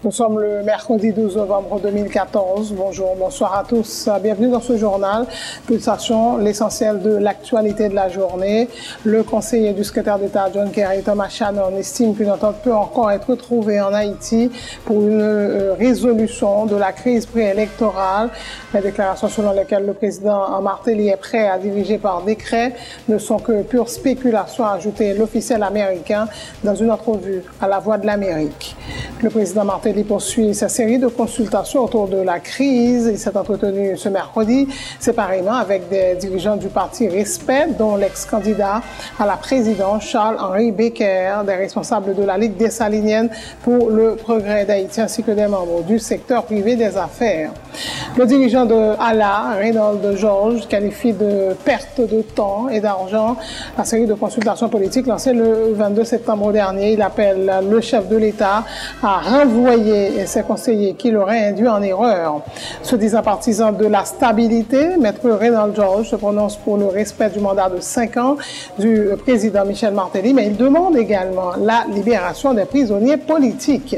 Nous sommes le mercredi 12 novembre 2014. Bonjour, bonsoir à tous. Bienvenue dans ce journal. Pulsation, l'essentiel de l'actualité de la journée. Le conseiller du secrétaire d'État John Kerry, Thomas Shannon, estime qu'une entente peut encore être trouvée en Haïti pour une résolution de la crise préélectorale. Les déclarations selon lesquelles le président Martelly est prêt à diriger par décret ne sont que pure spéculation, a ajouté l'officiel américain dans une entrevue à La Voix de l'Amérique. Le président Martelly poursuit sa série de consultations autour de la crise. Il s'est entretenu ce mercredi séparément avec des dirigeants du parti Respect, dont l'ex-candidat à la présidence Charles-Henri Becker, des responsables de la Ligue dessalinienne pour le progrès d'Haïti ainsi que des membres du secteur privé des affaires. Le dirigeant de ALA, Reynold Georges, qualifie de perte de temps et d'argent la série de consultations politiques lancée le 22 septembre dernier. Il appelle le chef de l'État à renvoyer ses conseillers qui l'auraient induit en erreur. Se disant partisan de la stabilité, Maître Reynold Georges se prononce pour le respect du mandat de 5 ans du président Michel Martelly, mais il demande également la libération des prisonniers politiques.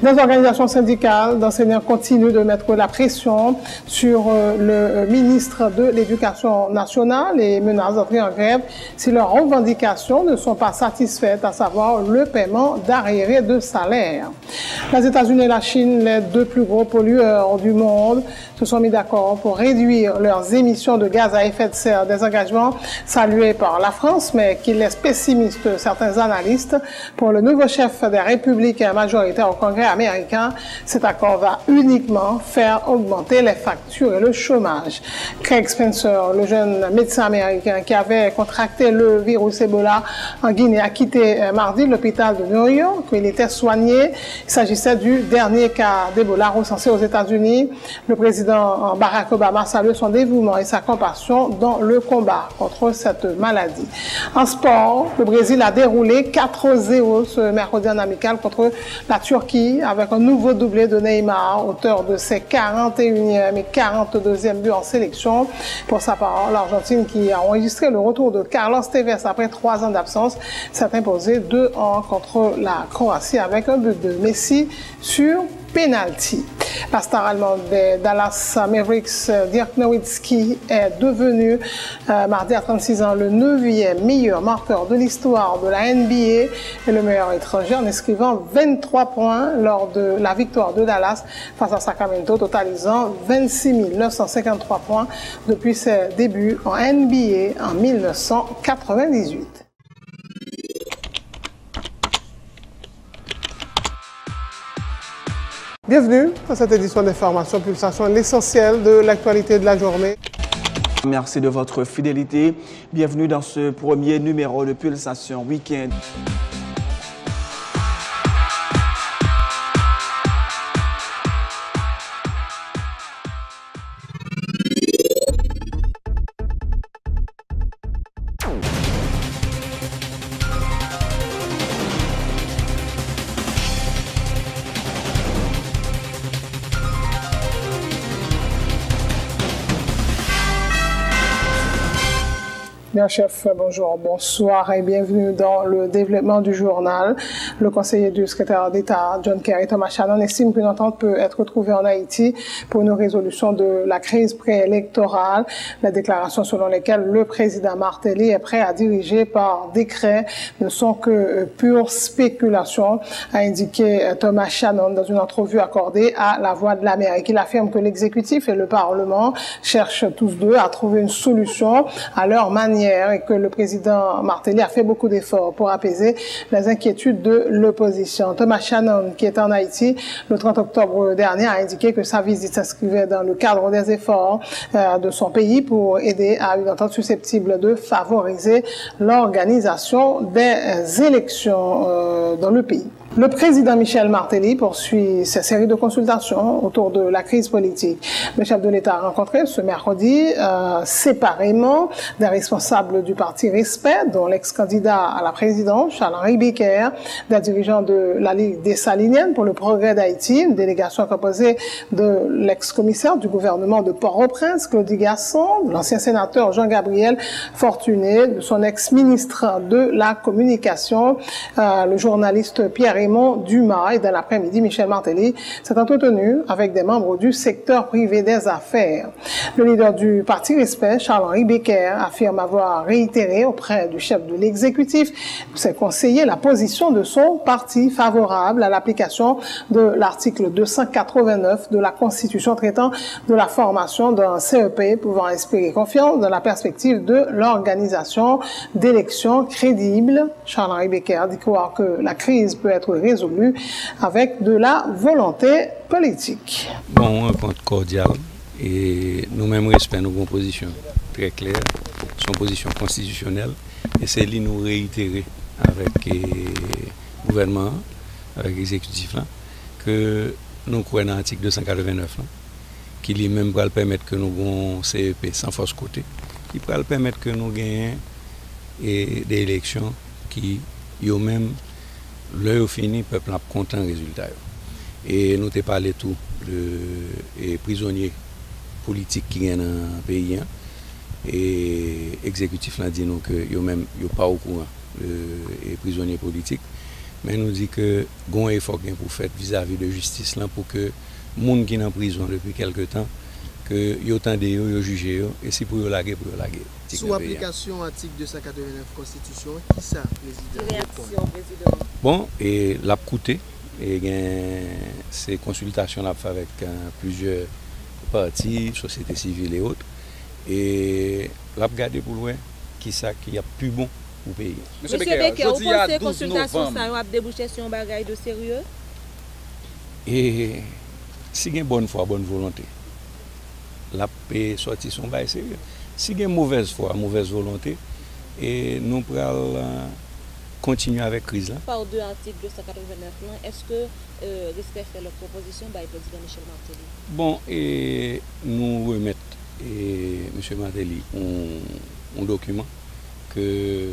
Des organisations syndicales d'enseignants continuent de mettre la pression sur le ministre de l'Éducation nationale et menacent d'entrer en grève si leurs revendications ne sont pas satisfaites, à savoir le paiement d'arriérés de salaire. Les États-Unis et la Chine, les deux plus gros pollueurs du monde, se sont mis d'accord pour réduire leurs émissions de gaz à effet de serre. Des engagements salués par la France, mais qui laissent pessimistes certains analystes. Pour le nouveau chef des républicains majoritaires au Congrès américain, cet accord va uniquement faire augmenter les factures et le chômage. Craig Spencer, le jeune médecin américain qui avait contracté le virus Ebola en Guinée, a quitté mardi l'hôpital de New York où il était soigné. Il s'agissait du dernier cas d'Ebola recensé aux États-Unis. Le président Barack Obama salue son dévouement et sa compassion dans le combat contre cette maladie. En sport, le Brésil a déroulé 4-0 ce mercredi en amical contre la Turquie avec un nouveau doublé de Neymar, auteur de ses 41e et 42e buts en sélection. Pour sa part, l'Argentine, qui a enregistré le retour de Carlos Tevez après 3 ans d'absence, s'est imposé 2-1 contre la Croatie avec un but de Messi sur penalty. La star allemande des Dallas Mavericks, Dirk Nowitzki, est devenu mardi à 36 ans le 9e meilleur marqueur de l'histoire de la NBA et le meilleur étranger en inscrivant 23 points lors de la victoire de Dallas face à Sacramento, totalisant 26 953 points depuis ses débuts en NBA en 1998. Bienvenue à cette édition d'Information Pulsation, l'essentiel de l'actualité de la journée. Merci de votre fidélité. Bienvenue dans ce premier numéro de Pulsation Week-end. Bien, chef, bonjour, bonsoir et bienvenue dans le développement du journal. Le conseiller du secrétaire d'État, John Kerry, Thomas Shannon, estime qu'une entente peut être trouvée en Haïti pour une résolution de la crise préélectorale. Les déclarations selon lesquelles le président Martelly est prêt à diriger par décret ne sont que pure spéculation, a indiqué Thomas Shannon dans une entrevue accordée à La Voix de l'Amérique. Il affirme que l'exécutif et le Parlement cherchent tous deux à trouver une solution à leur manière et que le président Martelly a fait beaucoup d'efforts pour apaiser les inquiétudes de l'opposition. Thomas Shannon, qui est en Haïti le 30 octobre dernier, a indiqué que sa visite s'inscrivait dans le cadre des efforts de son pays pour aider à une entente susceptible de favoriser l'organisation des élections dans le pays. Le président Michel Martelly poursuit sa série de consultations autour de la crise politique. Le chef de l'État a rencontré ce mercredi séparément des responsables du parti Respect, dont l'ex-candidat à la présidence, Charles-Henri Becker, des dirigeants de la Ligue dessalinienne pour le progrès d'Haïti, une délégation composée de l'ex-commissaire du gouvernement de Port-au-Prince, Claudie Gasson, de l'ancien sénateur Jean-Gabriel Fortuné, de son ex-ministre de la Communication, le journaliste Pierre Raymond Dumas. Et dans l'après-midi, Michel Martelly s'est entretenu avec des membres du secteur privé des affaires. Le leader du Parti Respect, Charles-Henri Becker, affirme avoir réitéré auprès du chef de l'exécutif, de ses conseillers, la position de son parti favorable à l'application de l'article 289 de la Constitution traitant de la formation d'un CEP pouvant inspirer confiance dans la perspective de l'organisation d'élections crédibles. Charles-Henri Becker dit croire que la crise peut être résolue avec de la volonté politique. Bon, un compte cordial et nous-mêmes respectons nos positions très claires, son position constitutionnelle, et c'est lui nous réitérer avec le gouvernement, avec l'exécutif là, que nous croyons dans l'article 289 là, qui lui-même va permettre que nous ayons un CEP sans force côté, qui va permettre que nous gagnions des élections qui, eux-mêmes, leur fini, le peuple a content des résultats. Et nous avons parlé tout de prisonniers politiques qui sont dans le pays. Et l'exécutif a dit nous que eux-mêmes ne sont pas au courant des prisonniers politiques. Mais nous dit que il y a un effort pour faire vis-à-vis de justice là, pour que les gens qui sont en prison depuis quelque temps, que ils attendent de juger et si pour laguer, pour laguer. Sous application article 289 Constitution, qui ça, président? Bon, et l'a coûté, et ces consultations l'a fait avec plusieurs partis, sociétés civiles et autres, et l'a regardé pour voir qui ça qui a plus bon pour payer. Monsieur Becker, vous pensez que consultation ça a débouché sur un bagage de sérieux? Et si il y a une bonne foi, bonne volonté, la paix sorti son bail sérieux. Si il y a une mauvaise foi, mauvaise volonté, et nous pourrons continuer avec la crise. Par deux articles 289, est-ce que Respect fait leur proposition le président Michel Martelly? Bon, et nous remettons M. Martelly un document que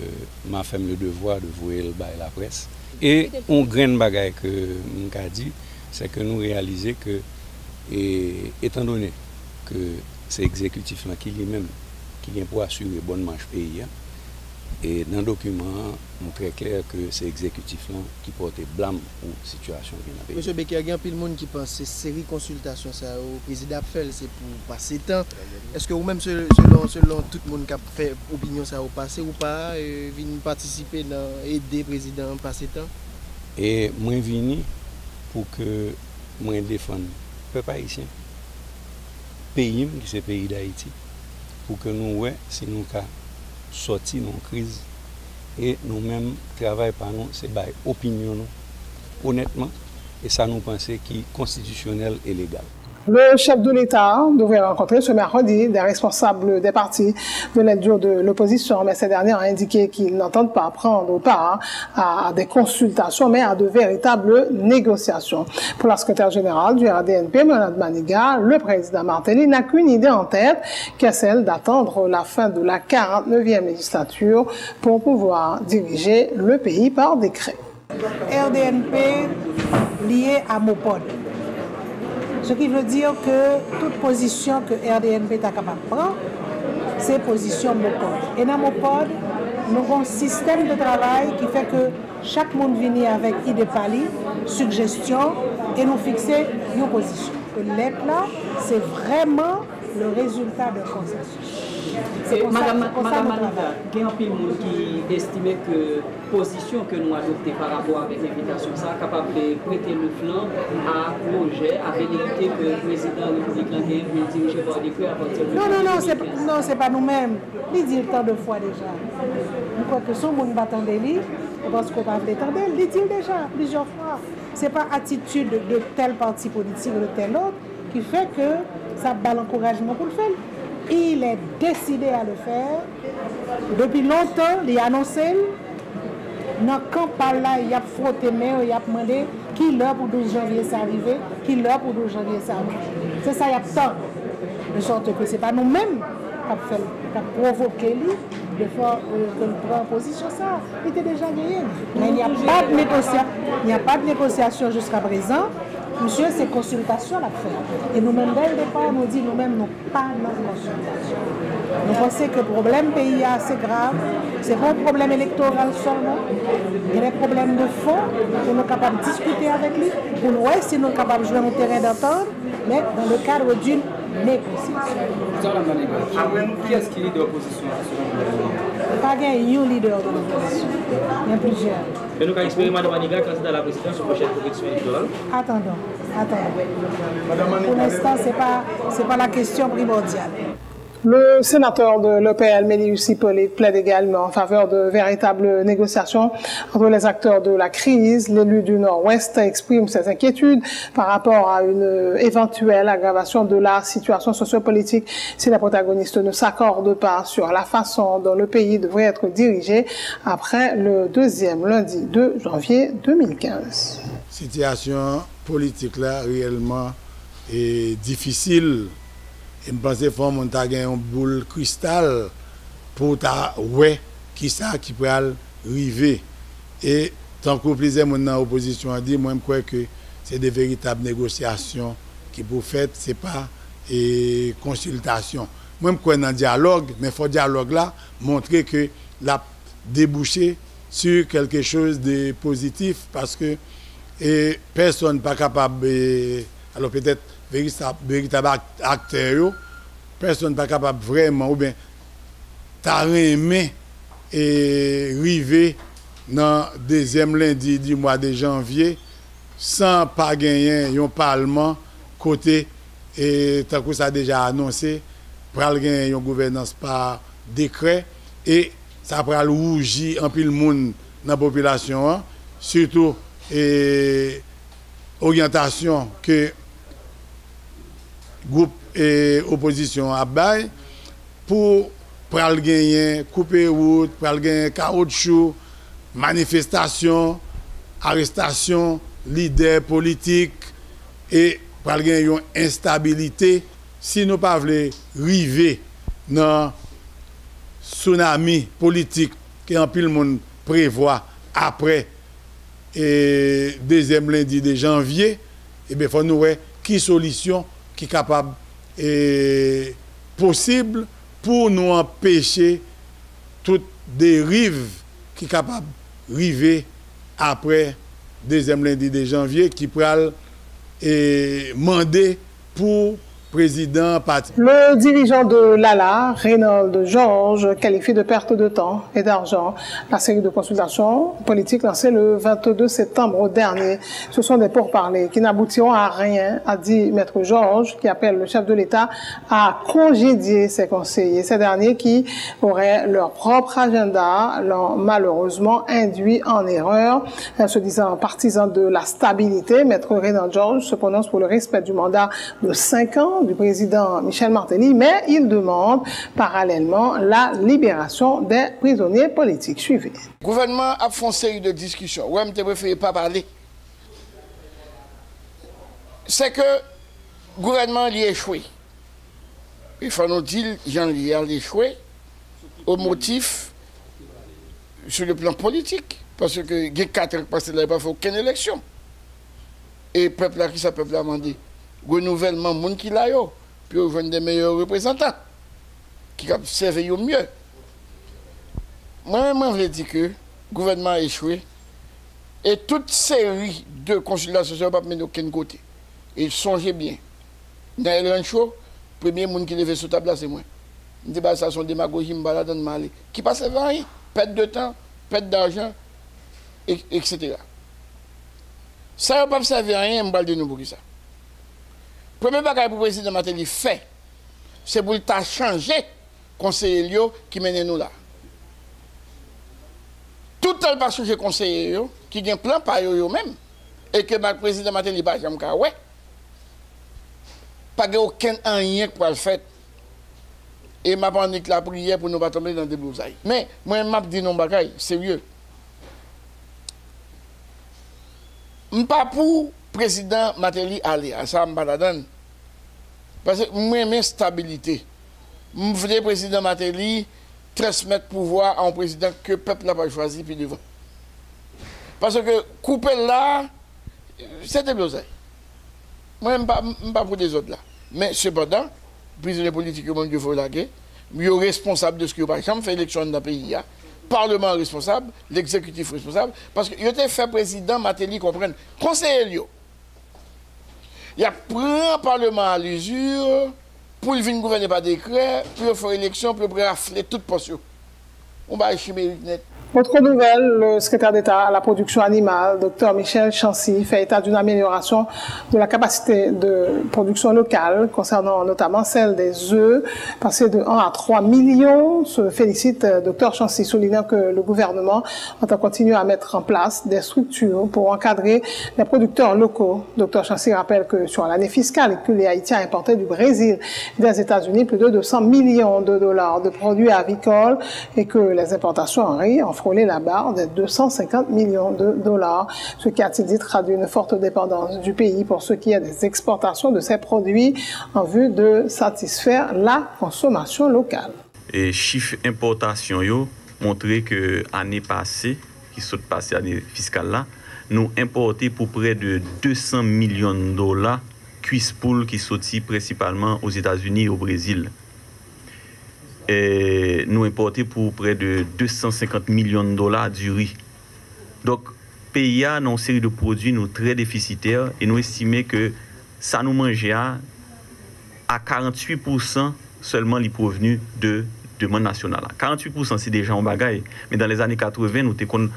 m'a fait le devoir de vouer le bail à la presse. Et un grand bagage que nous dit, c'est que nous réalisons que, étant donné que c'est l'exécutif qui lui-même qui vient pour assurer bonne marche pays, et dans le document, nous est très clair que c'est l'exécutif qui porte blâme pour la situation qui est dans le pays. Monsieur Becker, il y a plein de monde qui pense que cette série de consultations, ça, au président fait, c'est pour passer temps. Est-ce que vous-même, selon tout le monde qui a fait opinion ça au passé ou pas, venez participer dans aider le président à passer temps? Et moi, je viens pour que moi défende le peuple haïtien, pays qui c'est le pays d'Haïti, pour que nous, ouais, si nous avons sorti de la crise et nous-mêmes travaillons par nous, c'est par opinion, honnêtement, et ça nous pensons qui est constitutionnel et légal. Le chef de l'État devrait rencontrer ce mercredi des responsables des partis de l'aile dure de l'opposition, mais ces derniers ont indiqué qu'ils n'entendent pas prendre part à des consultations, mais à de véritables négociations. Pour la secrétaire générale du RDNP, Mme Maniga, le président Martelly n'a qu'une idée en tête, qui est celle d'attendre la fin de la 49e législature pour pouvoir diriger le pays par décret. RDNP lié à Mopod. Ce qui veut dire que toute position que RDNP est capable de prendre, c'est position Mopod. Et dans Mopod, nous avons un système de travail qui fait que chaque monde vient avec idée pali, suggestion, et nous fixer une position. L'être là, c'est vraiment le résultat de consensus. Madame Maniga, il y a un peu de monde qui estime que la position que nous adoptons par rapport avec l'invitation, ça est capable de prêter le flanc à projet, à vérité que le président de la République veut diriger par décret à partir de... Non, c'est pas nous-mêmes. Il dit tant de fois déjà. Je crois que son monde va attendre lui, parce qu'on va l'attendre, il dit déjà plusieurs fois. Ce n'est pas l'attitude de tel parti politique ou de tel autre qui fait que ça bat l'encouragement pour le faire. Il est décidé à le faire. Depuis longtemps, il a annoncé. Dans le campagne, il a frotté main, il a demandé qui l'heure pour 12 janvier ça arrive, qui l'heure pour 12 janvier ça arrive. C'est ça, il y a tant. De sorte que ce n'est pas nous-mêmes qui avons provoqué lui, de faire que le prend en position, ça, il était déjà gagné. Mais il n'y a pas de négociation jusqu'à présent. Monsieur, c'est consultation à faire. Et nous-mêmes, dès le départ, nous dit nous-mêmes, nous pas de consultation. Nous pensons que le problème pays est assez grave. Ce n'est pas un problème électoral seulement. Il y a des problèmes de fond que nous sommes capables de discuter avec lui pour nous voir si nous sommes capables de jouer un terrain d'entente, mais dans le cadre d'une négociation. Qui est-ce qui est leader de l'opposition? Pas un leader de l'opposition. Il y a plusieurs. Et nous avons espéré Mme Maniga candidat à la présidence sur la prochaine compétition électorale. Attendons. Pour l'instant, ce n'est pas la question primordiale. Le sénateur de l'EPL, Mélius Hippolyte, plaide également en faveur de véritables négociations entre les acteurs de la crise. L'élu du Nord-Ouest exprime ses inquiétudes par rapport à une éventuelle aggravation de la situation sociopolitique si les protagonistes ne s'accordent pas sur la façon dont le pays devrait être dirigé après le deuxième lundi de janvier 2015. Situation politique là réellement est difficile. Et je pense qu'il faut avoir une boule cristal pour ouais qui ça qui peut arriver. Et tant que plusieurs gens dans l'opposition a dit, moi je crois que c'est des véritables négociations qui pour faire, ce n'est pas une consultation. Moi je crois dans le dialogue, mais il faut le dialogue là montrer que la débouché sur quelque chose de positif parce que personne n'est pas capable, alors peut-être véritable acteur, personne n'est pas capable vraiment, ou bien, t'as aimé et arriver dans le deuxième lundi du mois de janvier sans pas gagner un parlement côté, et tant que ça a déjà annoncé, pour gagner une gouvernance par décret, et ça va rougir un peu le monde dans la population, surtout et orientation que groupe et opposition à bail pour gagner couper route, pour gagner caoutchouc, manifestation, arrestation, leader politique et pour gagner une instabilité si nous ne pas voulons arriver dans tsunami politique que un peu le monde prévoit après et deuxième lundi de janvier, et bien faut nous voir qui solution qui est capable et possible pour nous empêcher toute dérive qui est capable d'arriver après deuxième lundi de janvier qui pourra demander pour président parti. Le dirigeant de l'ALA, Reynald Georges, qualifie de perte de temps et d'argent la série de consultations politiques lancées le 22 septembre dernier. Ce sont des pourparlers qui n'aboutiront à rien, a dit Maître Georges, qui appelle le chef de l'État à congédier ses conseillers. Ces derniers qui auraient leur propre agenda l'ont malheureusement induit en erreur. Se disant partisan de la stabilité, Maître Reynald Georges se prononce pour le respect du mandat de 5 ans du président Michel Martelly, mais il demande parallèlement la libération des prisonniers politiques. Suivez. Le gouvernement a fait une série de discussions. Ouais, je préfère pas parler. C'est que le gouvernement a échoué. Il faut nous dire que Jean Li a échoué au motif sur le plan politique. Parce que il y a 4 ans passés, il n'a pas fait aucune élection. Et le peuple a qui ça peuple a demandé renouvellement monde qui l'a yo puis on des meilleurs représentants qui peuvent servir au mieux. Moi je veux dire que le gouvernement a échoué et toute série de consultations ne va pas mener aucun côté. Et songez bien, dans le show, le premier monde qui devait sur table là c'est moi. Je dis bah ça sont démagogie m'balade dans mal qui passe rien, perte de temps, perte d'argent etc. Ça ne va pas servir à rien m'balade de nous pour ça. Le premier bagage pour le président Martelly fait, c'est pour t'a changer conseiller qui mène nous là. Tout le pas changer conseiller qui a un plan par eux-mêmes et que le président Martelly pas jamais ouais. Pas aucun rien pour le faire. Et m'a pas la prière pour nous pas tomber dans des bousailles. Mais moi m'a dit non bagage sérieux. M'pas pour président Martelly aller à ça m'baladan parce que moi j'aime stabilité. Je voulais président Martelly transmettre pouvoir à un président que le peuple n'a pas choisi puis devant. Parce que couper là, c'est des besoins. Moi, je ne suis pas pour des autres là. Mais cependant, prisonniers politiques, il faut la guerre. Il est responsable de ce qu'il a fait élection dans le pays. Parlement responsable, l'exécutif responsable. Parce qu'il a fait président, Matéli comprenne. Conseiller, il a pris le Parlement à l'usure pour venir gouverner par décret, pour faire élection, pour rafler toute portion. On va chimérique net. Autre nouvelle, le secrétaire d'État à la production animale, Dr Michel Chancy, fait état d'une amélioration de la capacité de production locale, concernant notamment celle des œufs, passée de 1 à 3 millions. Se félicite Dr Chancy, soulignant que le gouvernement entend continuer à mettre en place des structures pour encadrer les producteurs locaux. Dr Chancy rappelle que sur l'année fiscale, que les Haïtiens importaient du Brésil et des États-Unis plus de 200 millions de dollars de produits avicoles et que les importations en riz ont frôlé la barre des 250 millions de dollars, ce qui a-t-il dit traduit une forte dépendance du pays pour ce qui est des exportations de ces produits en vue de satisfaire la consommation locale. Et chiffre importation yo montré que l'année passée, qui s'est passée l'année fiscale là, nous importé pour près de 200 millions de dollars cuisse poule qui sortit principalement aux États-Unis et au Brésil. Et nous importer pour près de 250 millions de dollars du riz. Donc, pays a une série de produits nous très déficitaires et nous estimons que ça nous mangeait à 48% seulement les provenus de demande nationale. 48% c'est déjà un bagaille, mais dans les années 80, nous avons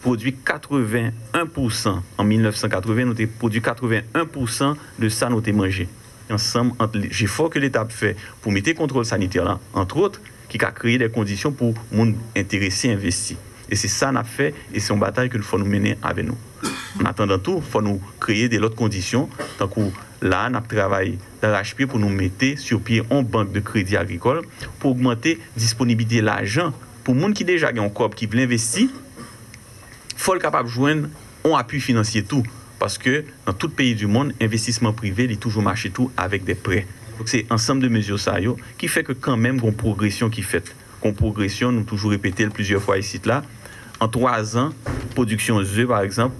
produit 81%. En 1980, nous avons produit 81% de ça nous avons mangé. Ensemble, entre les efforts que l'État fait pour mettre contrôle sanitaire là, entre autres, qui a créé des conditions pour les gens intéressés à investir. Et c'est ça qu'on a fait et c'est une bataille qu'il faut nous mener avec nous. En attendant tout, il faut nous créer des autres conditions. Tant que là, on a travaillé d'arrache-pied pour nous mettre sur pied une banque de crédit agricole pour augmenter la disponibilité de l'argent. Pour les gens qui déjà ont un corps qui veulent investir, il faut être capable de joindre un appui financier tout. Parce que dans tout pays du monde, l'investissement privé est toujours marché tout avec des prêts. Donc c'est ensemble de mesures ça qui fait que quand même une progression qui fait. Une progression, nous toujours répété plusieurs fois ici là. En 3 ans, production d'œufs par exemple,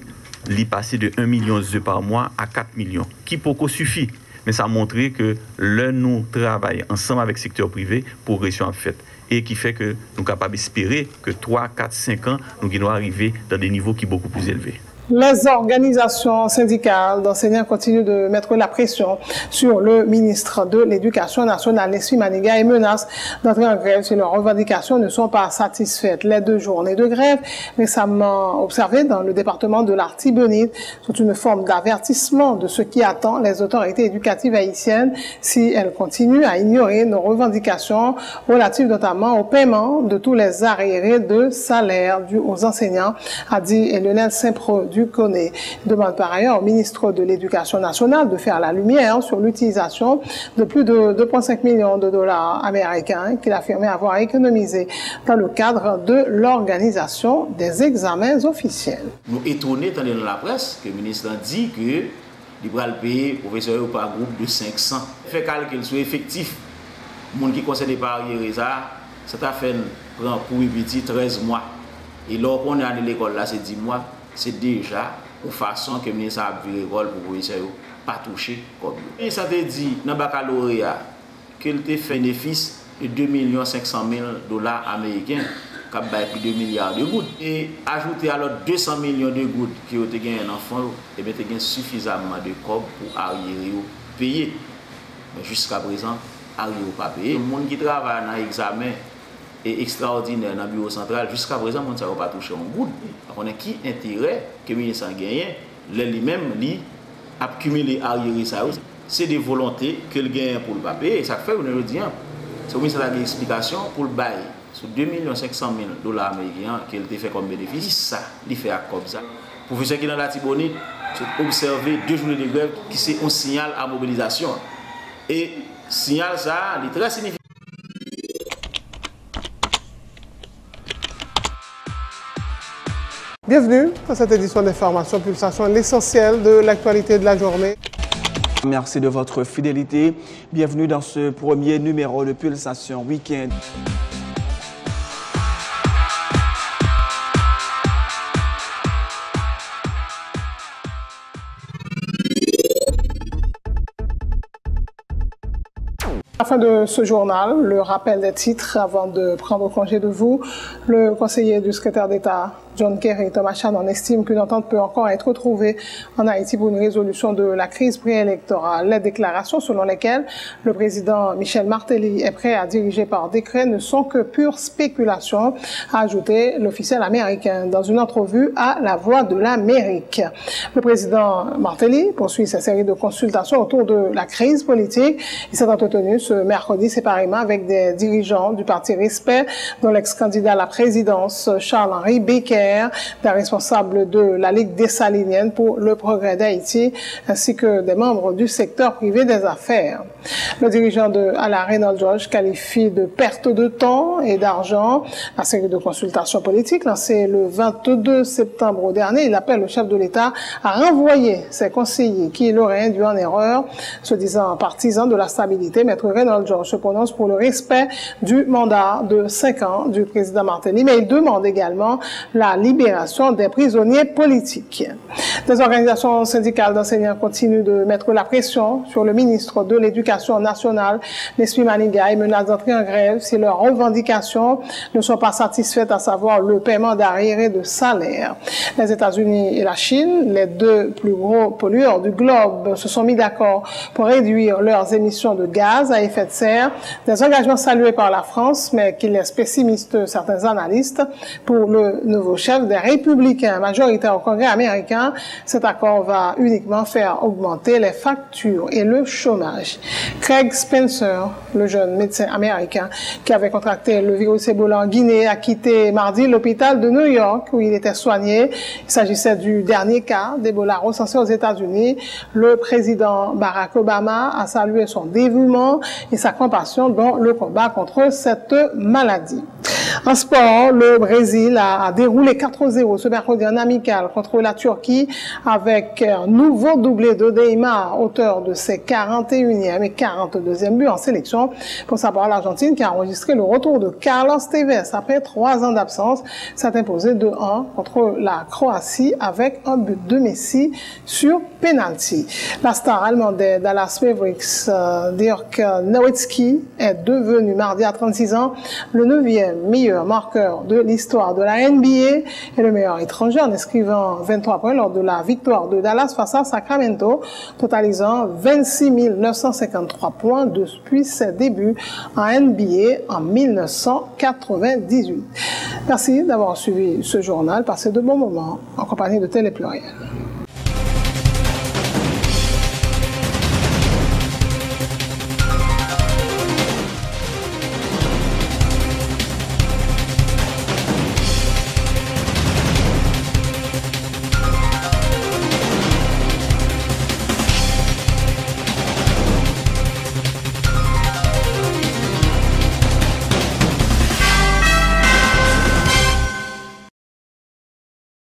est passé de 1 million d'œufs par mois à 4 millions. Qui pourquoi suffit. Mais ça a montré que là nous travaillons ensemble avec le secteur privé, progression a fait. Et qui fait que nous sommes capables d'espérer que 3, 4, 5 ans, nous allons arriver dans des niveaux qui sont beaucoup plus élevés. Les organisations syndicales d'enseignants continuent de mettre la pression sur le ministre de l'Éducation nationale, Leslie Maniga, et menacent d'entrer en grève si leurs revendications ne sont pas satisfaites. Les 2 journées de grève récemment observées dans le département de l'Artibonite sont une forme d'avertissement de ce qui attend les autorités éducatives haïtiennes si elles continuent à ignorer nos revendications relatives notamment au paiement de tous les arriérés de salaire dus aux enseignants, a dit Lionel Saint-Pro du CONE. Il demande par ailleurs au ministre de l'Éducation nationale de faire la lumière sur l'utilisation de plus de 2,5 millions de dollars américains qu'il affirmait avoir économisé dans le cadre de l'organisation des examens officiels. Nous étonnés dans la presse que le ministre a dit que il va payer professeur par groupe de 500. Fait calcul sur effectif. Les gens qui concernent par ça, ça a fait prend pour petit 13 mois. Et lorsqu'on est à l'école là, c'est 10 mois. C'est déjà une façon que le ministre a vu l'école pour professeur pas toucher comme lui. Et ça te dit dans le baccalauréat qu'il te fait bénéfice de 2 500 000 dollars américains qui a plus de 2 milliards de gouttes. Et ajouter alors 200 millions de gouttes qui ont gagné un enfant, et bien tu as suffisamment de corps pour arriver à payer. Mais jusqu'à présent, arriver à pas payer. Le monde qui travaille dans l'examen est extraordinaire dans le bureau central. Jusqu'à présent, on ne va pas toucher un bout. On a qui intérêt que le ministre a gagné, lui-même, lui, a cumulé arrière ça. C'est des volontés que le gagne pour le papier. Et ça fait, on le dit, c'est le ministre qui a une explication pour le bail. Sur 2 500 000 dollars américains qu'il a fait comme bénéfice, ça, il fait comme ça. Pour ceux qui sont dans la Tibonite, c'est observer 2 journées de grève qui c'est un signal à mobilisation. Et signal ça, il est très significatif. Bienvenue dans cette édition d'Information Pulsation, l'essentiel de l'actualité de la journée. Merci de votre fidélité. Bienvenue dans ce premier numéro de Pulsation Week-end. À la fin de ce journal, le rappel des titres avant de prendre congé de vous. Le conseiller du secrétaire d'État, John Kerry, Thomas Shannon, estime qu'une entente peut encore être trouvée en Haïti pour une résolution de la crise préélectorale. Les déclarations selon lesquelles le président Michel Martelly est prêt à diriger par décret ne sont que pure spéculation, a ajouté l'officiel américain dans une entrevue à La Voix de l'Amérique. Le président Martelly poursuit sa série de consultations autour de la crise politique. Il s'est entretenu ce mercredi séparément avec des dirigeants du parti Respect, dont l'ex-candidat à la présidence Charles-Henri Becker, des responsables de la Ligue dessalinienne pour le progrès d'Haïti, ainsi que des membres du secteur privé des affaires. Le dirigeant de Ala Reynolds George qualifie de perte de temps et d'argent la série de consultations politiques lancée le 22 septembre dernier. Il appelle le chef de l'État à renvoyer ses conseillers qui l'auraient induit en erreur. Se disant partisan de la stabilité, Maître Reynolds George se prononce pour le respect du mandat de 5 ans du président Martelly, mais il demande également la libération des prisonniers politiques. Des organisations syndicales d'enseignants continuent de mettre la pression sur le ministre de l'Éducation nationale, Nesmi Maniga, et menacent d'entrer en grève si leurs revendications ne sont pas satisfaites, à savoir le paiement d'arriérés de salaire. Les États-Unis et la Chine, les deux plus gros pollueurs du globe, se sont mis d'accord pour réduire leurs émissions de gaz à effet de serre, des engagements salués par la France, mais qui laissent pessimistes certains analystes. Pour le nouveau chef des Républicains majoritaires au Congrès américain, cet accord va uniquement faire augmenter les factures et le chômage. Craig Spencer, le jeune médecin américain qui avait contracté le virus Ebola en Guinée, a quitté mardi l'hôpital de New York où il était soigné. Il s'agissait du dernier cas d'Ebola recensé aux États-Unis. Le président Barack Obama a salué son dévouement et sa compassion dans le combat contre cette maladie. En sport, le Brésil a déroulé 4-0 ce mercredi en amical contre la Turquie avec un nouveau doublé de Neymar, auteur de ses 41e et 42e buts en sélection. Pour sa part, l'Argentine qui a enregistré le retour de Carlos Tevez après 3 ans d'absence s'est imposé 2-1 contre la Croatie avec un but de Messi sur penalty. La star allemande des Dallas Mavericks, Dirk Nowitzki, est devenu mardi à 36 ans le 9e meilleur marqueur de l'histoire de la NBA et le meilleur étranger en inscrivant 23 points lors de la victoire de Dallas face à Sacramento, totalisant 26 953 points depuis ses débuts en NBA en 1998. Merci d'avoir suivi ce journal. Passez de bons moments en compagnie de Télé Pluriel.